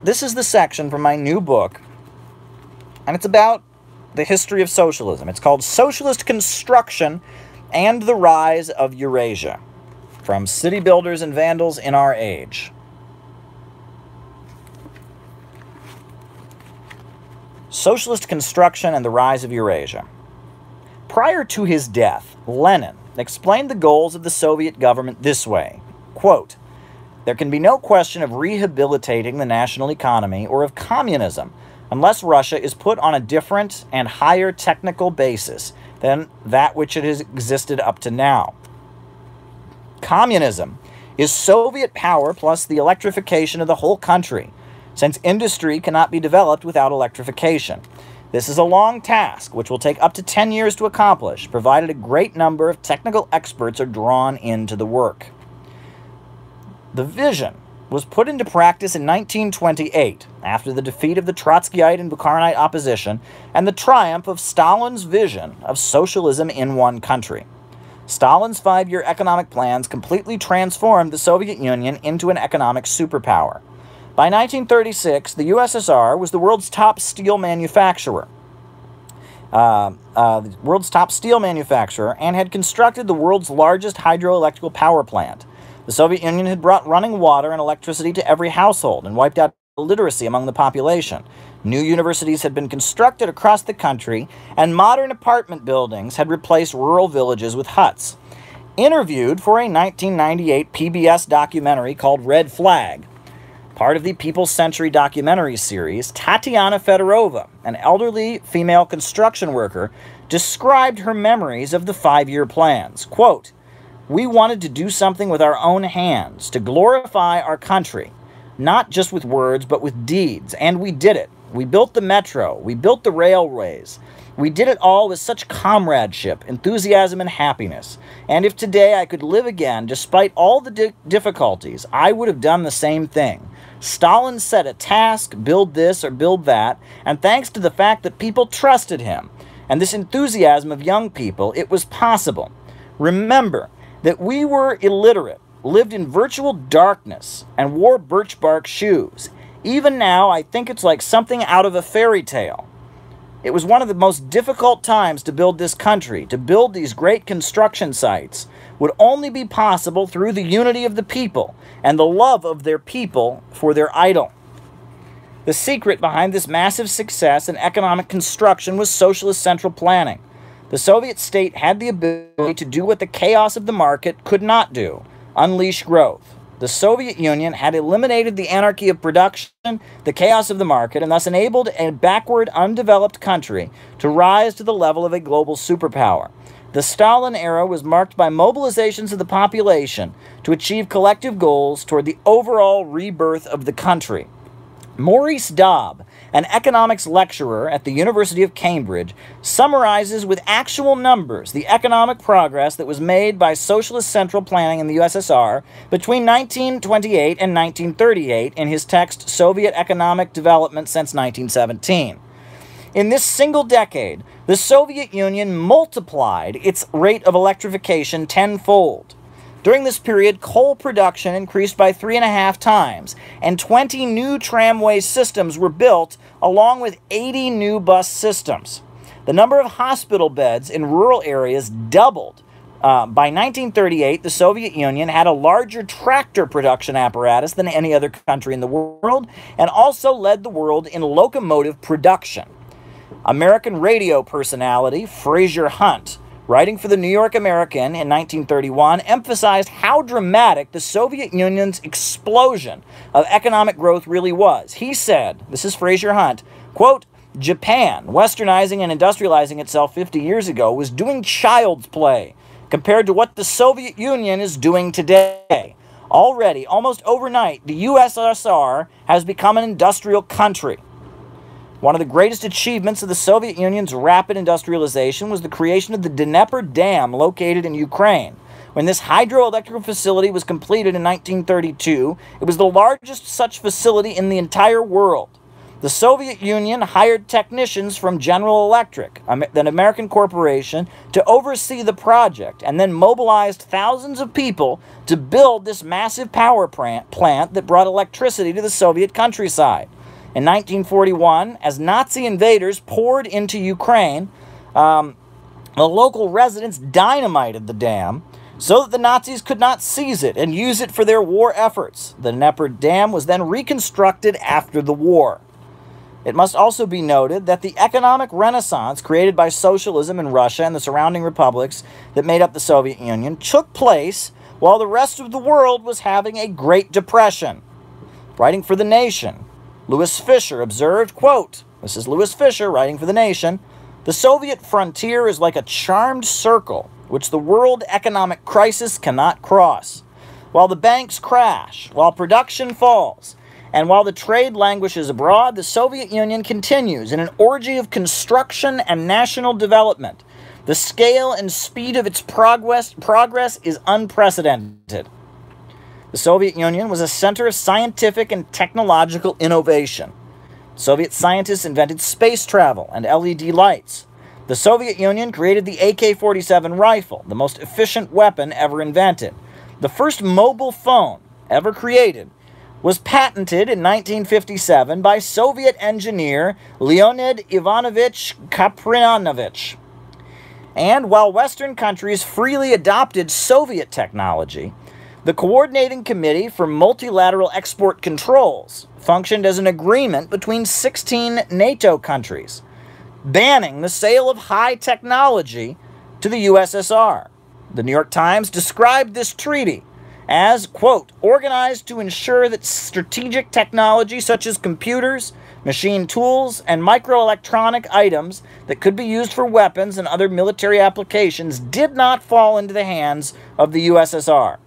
this is the section from my new book, and it's about the history of socialism. It's called Socialist Construction and the Rise of Eurasia, from City Builders and Vandals in Our Age. Socialist Construction and the Rise of Eurasia. Prior to his death, Lenin explained the goals of the Soviet government this way, quote, "There can be no question of rehabilitating the national economy or of communism unless Russia is put on a different and higher technical basis than that which it has existed up to now. Communism is Soviet power plus the electrification of the whole country, since industry cannot be developed without electrification. This is a long task, which will take up to 10 years to accomplish, provided a great number of technical experts are drawn into the work." The vision was put into practice in 1928, after the defeat of the Trotskyite and Bukharinite opposition and the triumph of Stalin's vision of socialism in one country. Stalin's 5-year economic plans completely transformed the Soviet Union into an economic superpower. By 1936, the USSR was the world's top steel manufacturer. And had constructed the world's largest hydroelectric power plant. The Soviet Union had brought running water and electricity to every household and wiped out illiteracy among the population. New universities had been constructed across the country, and modern apartment buildings had replaced rural villages with huts. Interviewed for a 1998 PBS documentary called Red Flag, part of the People's Century documentary series, Tatiana Fedorova, an elderly female construction worker, described her memories of the 5-year plans. Quote, "We wanted to do something with our own hands, to glorify our country, not just with words, but with deeds, and we did it. We built the metro, we built the railways. We did it all with such comradeship, enthusiasm, and happiness. And if today I could live again, despite all the difficulties, I would have done the same thing. Stalin set a task, build this or build that, and thanks to the fact that people trusted him, and this enthusiasm of young people, it was possible. Remember that we were illiterate, lived in virtual darkness, and wore birch bark shoes. Even now, I think it's like something out of a fairy tale. It was one of the most difficult times to build this country. To build these great construction sites would only be possible through the unity of the people and the love of their people for their idol. The secret behind this massive success in economic construction was socialist central planning. The Soviet state had the ability to do what the chaos of the market could not do, unleash growth. The Soviet Union had eliminated the anarchy of production, the chaos of the market, and thus enabled a backward, undeveloped country to rise to the level of a global superpower. The Stalin era was marked by mobilizations of the population to achieve collective goals toward the overall rebirth of the country. Maurice Dobb, an economics lecturer at the University of Cambridge, summarizes with actual numbers the economic progress that was made by socialist central planning in the USSR between 1928 and 1938 in his text Soviet Economic Development Since 1917. In this single decade, the Soviet Union multiplied its rate of electrification tenfold. During this period, coal production increased by 3.5 times, and 20 new tramway systems were built, along with 80 new bus systems. The number of hospital beds in rural areas doubled. By 1938, the Soviet Union had a larger tractor production apparatus than any other country in the world, and also led the world in locomotive production. American radio personality Fraser Hunt, writing for the New York American in 1931, emphasized how dramatic the Soviet Union's explosion of economic growth really was. He said, this is Fraser Hunt, quote, "Japan, westernizing and industrializing itself 50 years ago, was doing child's play compared to what the Soviet Union is doing today. Already, almost overnight, the USSR has become an industrial country. One of the greatest achievements of the Soviet Union's rapid industrialization was the creation of the Dnieper Dam located in Ukraine. When this hydroelectric facility was completed in 1932, it was the largest such facility in the entire world. The Soviet Union hired technicians from General Electric, an American corporation, to oversee the project, and then mobilized thousands of people to build this massive power plant that brought electricity to the Soviet countryside. In 1941, as Nazi invaders poured into Ukraine, the local residents dynamited the dam so that the Nazis could not seize it and use it for their war efforts. The Dnieper Dam was then reconstructed after the war. It must also be noted that the economic renaissance created by socialism in Russia and the surrounding republics that made up the Soviet Union took place while the rest of the world was having a Great Depression. Writing for The Nation, Louis Fisher observed, quote, this is Louis Fisher writing for The Nation, "The Soviet frontier is like a charmed circle which the world economic crisis cannot cross. While the banks crash, while production falls, and while the trade languishes abroad, the Soviet Union continues in an orgy of construction and national development. The scale and speed of its progress is unprecedented." The Soviet Union was a center of scientific and technological innovation. Soviet scientists invented space travel and LED lights. The Soviet Union created the AK-47 rifle, the most efficient weapon ever invented. The first mobile phone ever created was patented in 1957 by Soviet engineer Leonid Ivanovich Kaprianovich. And while Western countries freely adopted Soviet technology, the Coordinating Committee for Multilateral Export Controls functioned as an agreement between 16 NATO countries, banning the sale of high technology to the USSR. The New York Times described this treaty as, quote, organized to ensure that strategic technology such as computers, machine tools, and microelectronic items that could be used for weapons and other military applications did not fall into the hands of the USSR.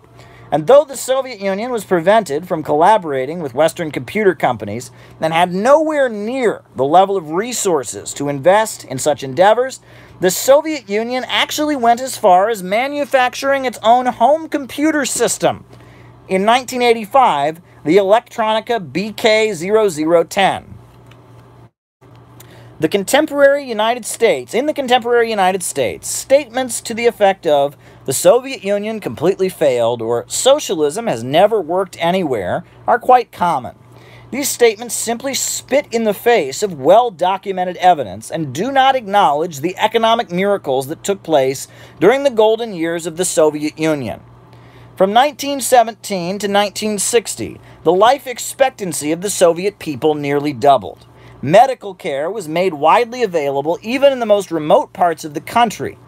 And though the Soviet Union was prevented from collaborating with Western computer companies and had nowhere near the level of resources to invest in such endeavors, the Soviet Union actually went as far as manufacturing its own home computer system. In 1985, the Electronica BK0010. In the contemporary United States, statements to the effect of "the Soviet Union completely failed" or "socialism has never worked anywhere" are quite common. These statements simply spit in the face of well-documented evidence and do not acknowledge the economic miracles that took place during the golden years of the Soviet Union. From 1917 to 1960, the life expectancy of the Soviet people nearly doubled. Medical care was made widely available even in the most remote parts of the country.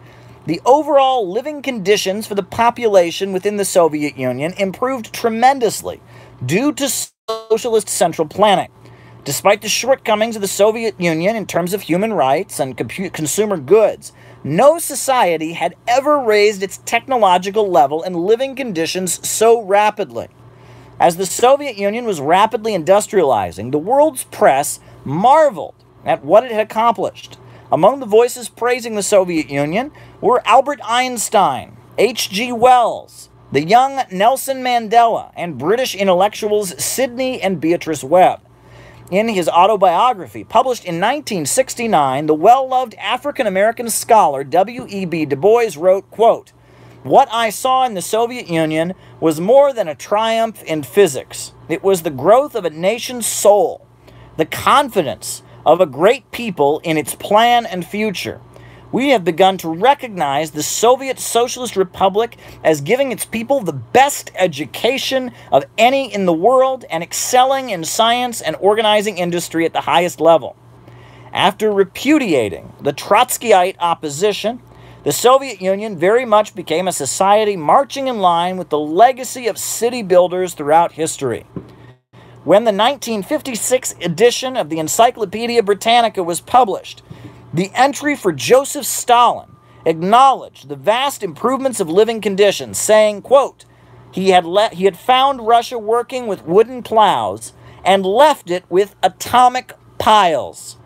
The overall living conditions for the population within the Soviet Union improved tremendously due to socialist central planning. Despite the shortcomings of the Soviet Union in terms of human rights and consumer goods, no society had ever raised its technological level and living conditions so rapidly. As the Soviet Union was rapidly industrializing, the world's press marveled at what it had accomplished. Among the voices praising the Soviet Union were Albert Einstein, H.G. Wells, the young Nelson Mandela, and British intellectuals Sidney and Beatrice Webb. In his autobiography, published in 1969, the well-loved African-American scholar W.E.B. Du Bois wrote, quote, "What I saw in the Soviet Union was more than a triumph in physics. It was the growth of a nation's soul, the confidence of a great people in its plan and future. We have begun to recognize the Soviet Socialist Republic as giving its people the best education of any in the world and excelling in science and organizing industry at the highest level." After repudiating the Trotskyite opposition, the Soviet Union very much became a society marching in line with the legacy of city builders throughout history. When the 1956 edition of the Encyclopedia Britannica was published, the entry for Joseph Stalin acknowledged the vast improvements of living conditions, saying, quote, he had found Russia working with wooden plows and left it with atomic piles.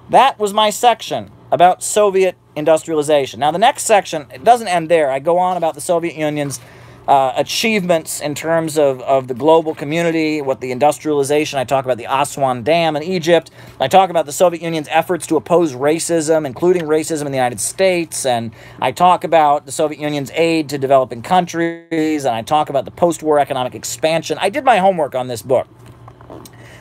That was my section about Soviet industrialization. Now, the next section, it doesn't end there. I go on about the Soviet Union's achievements in terms of the global community, what the industrialization. I talk about the Aswan Dam in Egypt. I talk about the Soviet Union's efforts to oppose racism, including racism in the United States. And I talk about the Soviet Union's aid to developing countries. And I talk about the post-war economic expansion. I did my homework on this book.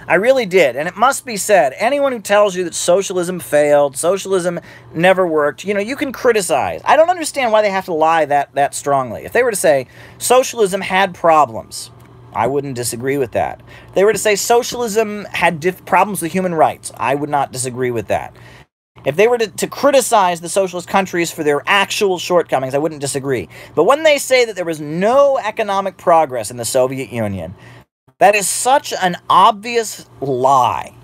I really did. And it must be said, anyone who tells you that socialism failed, socialism never worked, you know, you can criticize. I don't understand why they have to lie that strongly. If they were to say socialism had problems, I wouldn't disagree with that. If they were to say socialism had problems with human rights, I would not disagree with that. If they were to criticize the socialist countries for their actual shortcomings, I wouldn't disagree. But when they say that there was no economic progress in the Soviet Union, that is such an obvious lie,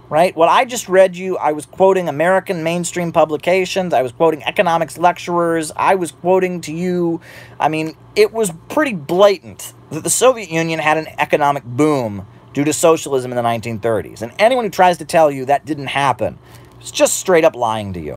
right? What I just read you, I was quoting American mainstream publications. I was quoting economics lecturers. I was quoting to you. I mean, it was pretty blatant that the Soviet Union had an economic boom due to socialism in the 1930s. And anyone who tries to tell you that didn't happen is just straight up lying to you.